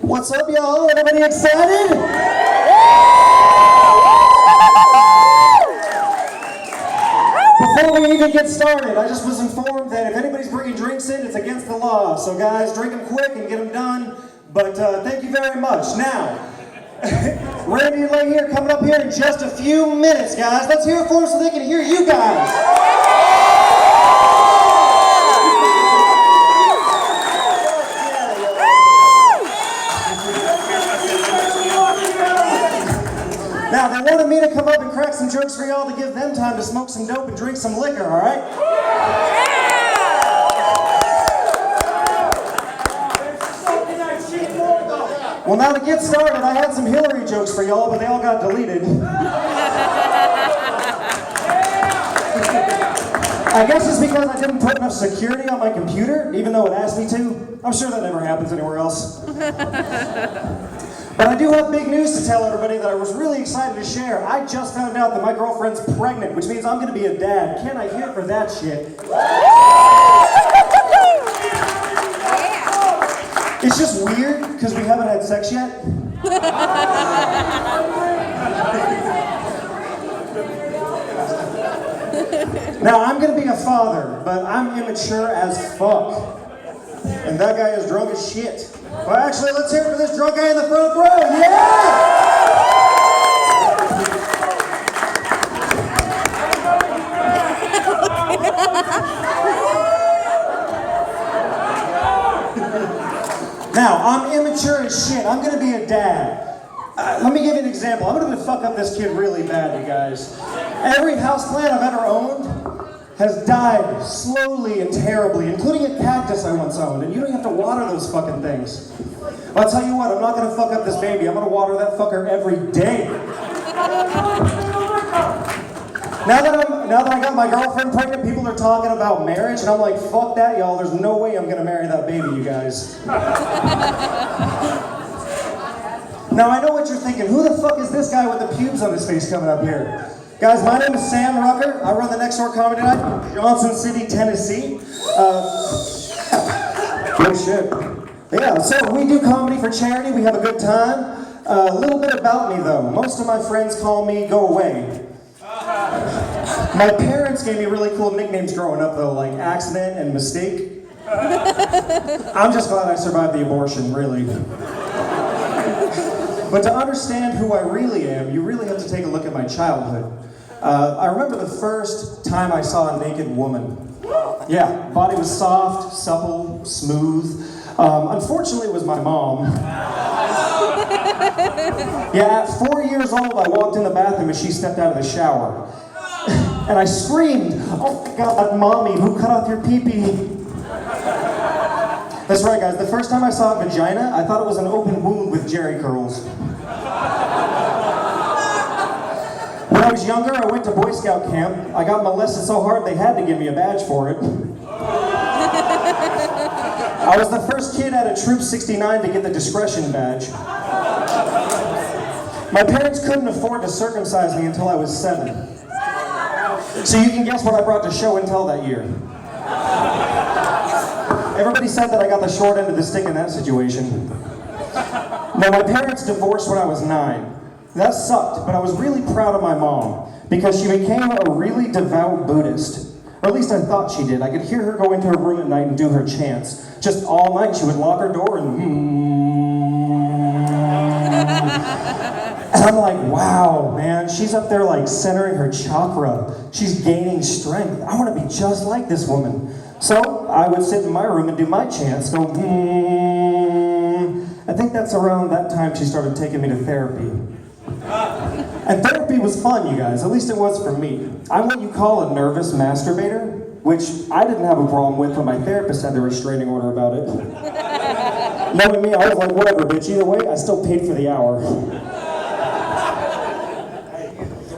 What's up, y'all? Everybody excited? Before we even get started, I just was informed that if anybody's bringing drinks in, it's against the law. So guys, drink them quick and get them done. But thank you very much. Now, Randy and Lahey are coming up here in just a few minutes, guys. Let's hear it for them so they can hear you guys. Now, they wanted me to come up and crack some jokes for y'all to give them time to smoke some dope and drink some liquor, all right? Well, now to get started, I had some Hillary jokes for y'all, but they all got deleted. I guess it's because I didn't put enough security on my computer, even though it asked me to. I'm sure that never happens anywhere else. But I do have big news to tell everybody that I was really excited to share. I just found out that my girlfriend's pregnant, which means I'm going to be a dad. Can I hear for that shit? It's just weird, because we haven't had sex yet. Now, I'm going to be a father, but I'm immature as fuck. And that guy is drunk as shit. Well, actually, let's hear it for this drunk guy in the front row. Yeah! Now, I'm immature as shit. I'm going to be a dad. Let me give you an example. I'm going to fuck up this kid really bad, you guys. Every houseplant I've ever owned has died slowly and terribly, including a cactus I once owned, and you don't have to water those fucking things. Well, I'll tell you what, I'm not going to fuck up this baby. I'm going to water that fucker every day. Now that I got my girlfriend pregnant, people are talking about marriage, and I'm like, fuck that, y'all. There's no way I'm going to marry that baby, you guys. Now, I know what you're thinking. Who the fuck is this guy with the pubes on his face coming up here? Guys, my name is Sam Rucker. I run the Next Door Comedy Night in Johnson City, Tennessee. Good shit. Yeah, so we do comedy for charity. We have a good time. A little bit about me, though. Most of my friends call me Go Away. My parents gave me really cool nicknames growing up, though, like Accident and Mistake. I'm just glad I survived the abortion, really. But to understand who I really am, you really have to take a look at my childhood. I remember the first time I saw a naked woman. Yeah, body was soft, supple, smooth. Unfortunately, it was my mom. Yeah, at 4 years old, I walked in the bathroom and she stepped out of the shower. And I screamed, "Oh my God, Mommy, who cut off your pee-pee?" That's right, guys. The first time I saw a vagina, I thought it was an open wound with jerry curls. When I was younger, I went to Boy Scout camp. I got molested so hard they had to give me a badge for it. I was the first kid out of Troop 69 to get the discretion badge. My parents couldn't afford to circumcise me until I was 7. So you can guess what I brought to show and tell that year. Everybody said that I got the short end of the stick in that situation. Now, my parents divorced when I was 9. That sucked, but I was really proud of my mom because she became a really devout Buddhist. Or at least I thought she did. I could hear her go into her room at night and do her chants. Just all night, she would lock her door and And I'm like, wow, man, she's up there like centering her chakra. She's gaining strength. I want to be just like this woman. So I would sit in my room and do my chants, go, I think that's around that time she started taking me to therapy. And therapy was fun, you guys. At least it was for me. I'm what you call a nervous masturbator, which I didn't have a problem with, but my therapist had the restraining order about it. Knowing me, I was like, whatever, bitch. Either way, I still paid for the hour.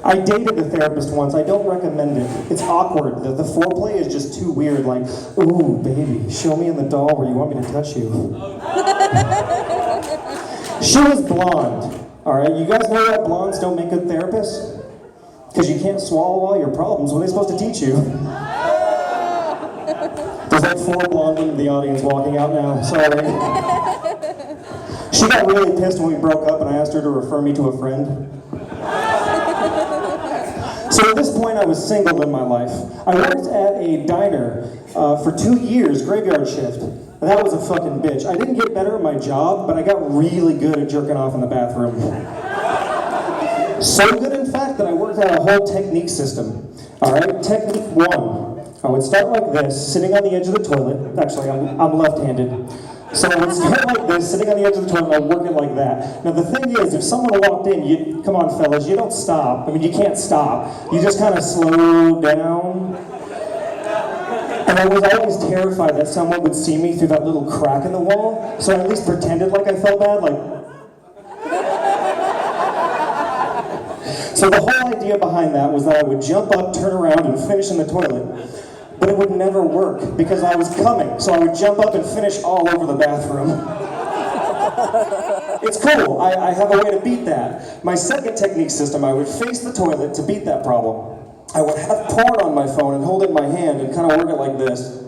I dated a therapist once. I don't recommend it. It's awkward. The foreplay is just too weird. Like, ooh, baby, show me in the doll where you want me to touch you. She was blonde. All right, you guys know that blondes don't make good therapists? Because you can't swallow all your problems. What are they supposed to teach you? There's like 4 blonde women in the audience walking out now. Sorry. She got really pissed when we broke up and I asked her to refer me to a friend. So at this point I was single in my life. I worked at a diner for 2 years, graveyard shift. And that was a fucking bitch. I didn't get better at my job, but I got really good at jerking off in the bathroom. So good, in fact, that I worked out a whole technique system. All right, technique 1. I would start like this, sitting on the edge of the toilet. Actually, I'm left-handed. So I would start like this, sitting on the edge of the toilet, and I'd work it like that. Now the thing is, if someone walked in, come on fellas, you don't stop. I mean, you can't stop. You just kind of slow down. And I was always terrified that someone would see me through that little crack in the wall, so I at least pretended like I felt bad, like... So the whole idea behind that was that I would jump up, turn around, and finish in the toilet. But it would never work, because I was coming, so I would jump up and finish all over the bathroom. It's cool, I have a way to beat that. My second technique system, I would face the toilet to beat that problem. I would have porn on my phone and hold it in my hand and kind of work it like this.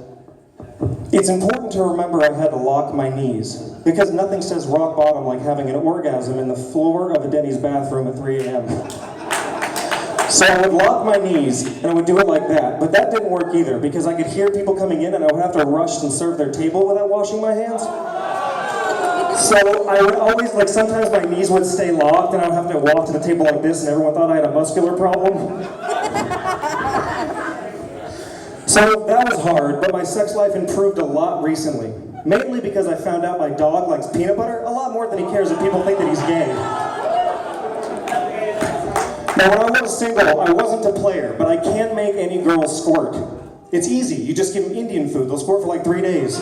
It's important to remember I had to lock my knees, because nothing says rock bottom like having an orgasm in the floor of a Denny's bathroom at 3 a.m. So I would lock my knees, and I would do it like that. But that didn't work either, because I could hear people coming in, and I would have to rush and serve their table without washing my hands. So I would always, like, sometimes my knees would stay locked, and I would have to walk to the table like this, and everyone thought I had a muscular problem. So that was hard, but my sex life improved a lot recently. Mainly because I found out my dog likes peanut butter a lot more than he cares if people think that he's gay. Now, when I was single, I wasn't a player, but I can make any girl squirt. It's easy. You just give them Indian food. They'll squirt for like 3 days.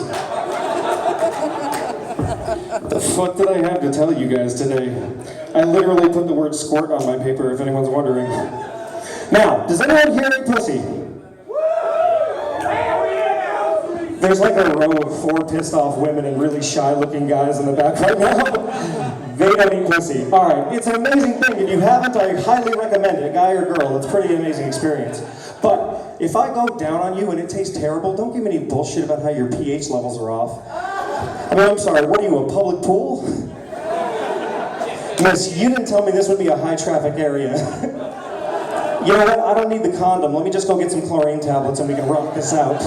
The fuck did I have to tell you guys today? I literally put the word squirt on my paper, if anyone's wondering. Now, does anyone hear any pussy? There's like a row of 4 pissed off women and really shy looking guys in the back right now. They don't eat pussy. Alright, it's an amazing thing. If you haven't, I highly recommend it, guy or girl. It's a pretty amazing experience. But if I go down on you and it tastes terrible, don't give me any bullshit about how your pH levels are off. I mean, I'm sorry, what are you, a public pool? Miss, you didn't tell me this would be a high traffic area. You know what, I don't need the condom. Let me just go get some chlorine tablets and we can rock this out.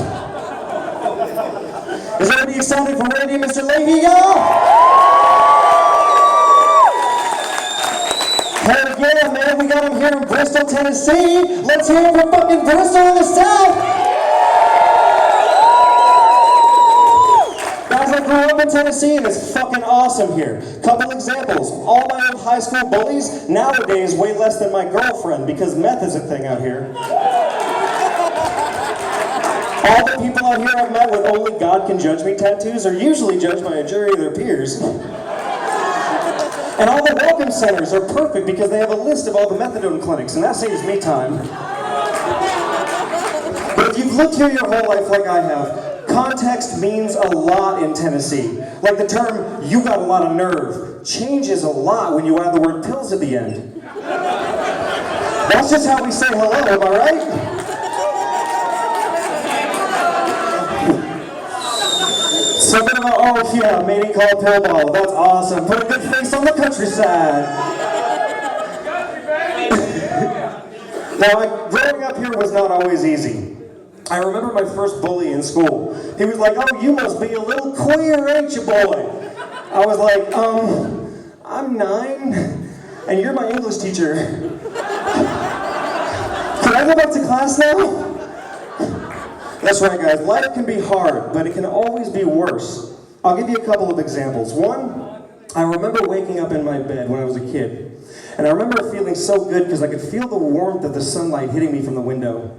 Is everybody excited for Randy and Mr. Lahey, y'all? Hell yeah, man, we got him here in Bristol, Tennessee. Let's hear it for fucking Bristol in the South. Guys, I grew up in Tennessee and it's fucking awesome here. Couple examples. All my old high school bullies nowadays weigh less than my girlfriend because meth is a thing out here. All the people out here I've met with only God can judge me tattoos are usually judged by a jury of their peers. And all the welcome centers are perfect because they have a list of all the methadone clinics, and that saves me time. But if you've lived here your whole life like I have, context means a lot in Tennessee. Like the term, you got a lot of nerve, changes a lot when you add the word pills at the end. That's just how we say hello, am I right? Something about, oh yeah, mating called pill bottle, that's awesome. Put a good face on the countryside. Now, growing up here was not always easy. I remember my first bully in school. He was like, oh, you must be a little queer, ain't you, boy? I was like, I'm 9, and you're my English teacher. Can I go back to class now? That's right, guys. Life can be hard, but it can always be worse. I'll give you a couple of examples. One, I remember waking up in my bed when I was a kid. And I remember feeling so good because I could feel the warmth of the sunlight hitting me from the window.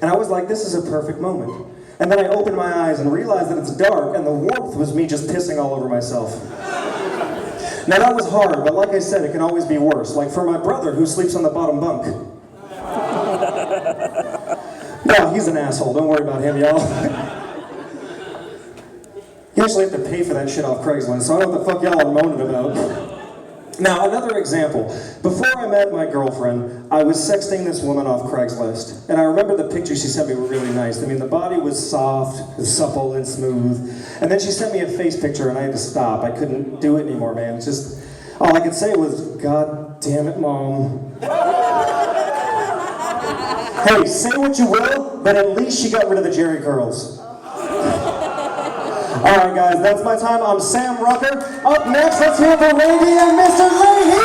And I was like, this is a perfect moment. And then I opened my eyes and realized that it's dark, and the warmth was me just pissing all over myself. Now that was hard, but like I said, it can always be worse. Like for my brother who sleeps on the bottom bunk. No, he's an asshole. Don't worry about him, y'all. You actually have to pay for that shit off Craigslist, so I don't know what the fuck y'all are moaning about. Now, another example. Before I met my girlfriend, I was sexting this woman off Craigslist. And I remember the pictures she sent me were really nice. I mean, the body was soft, supple, and smooth. And then she sent me a face picture and I had to stop. I couldn't do it anymore, man. Just, all I could say was, God damn it, Mom. Hey, say what you will, but at least she got rid of the Jerry curls. Alright guys, that's my time. I'm Sam Rucker. Up next, let's hear for Randy and Mr. Lahey!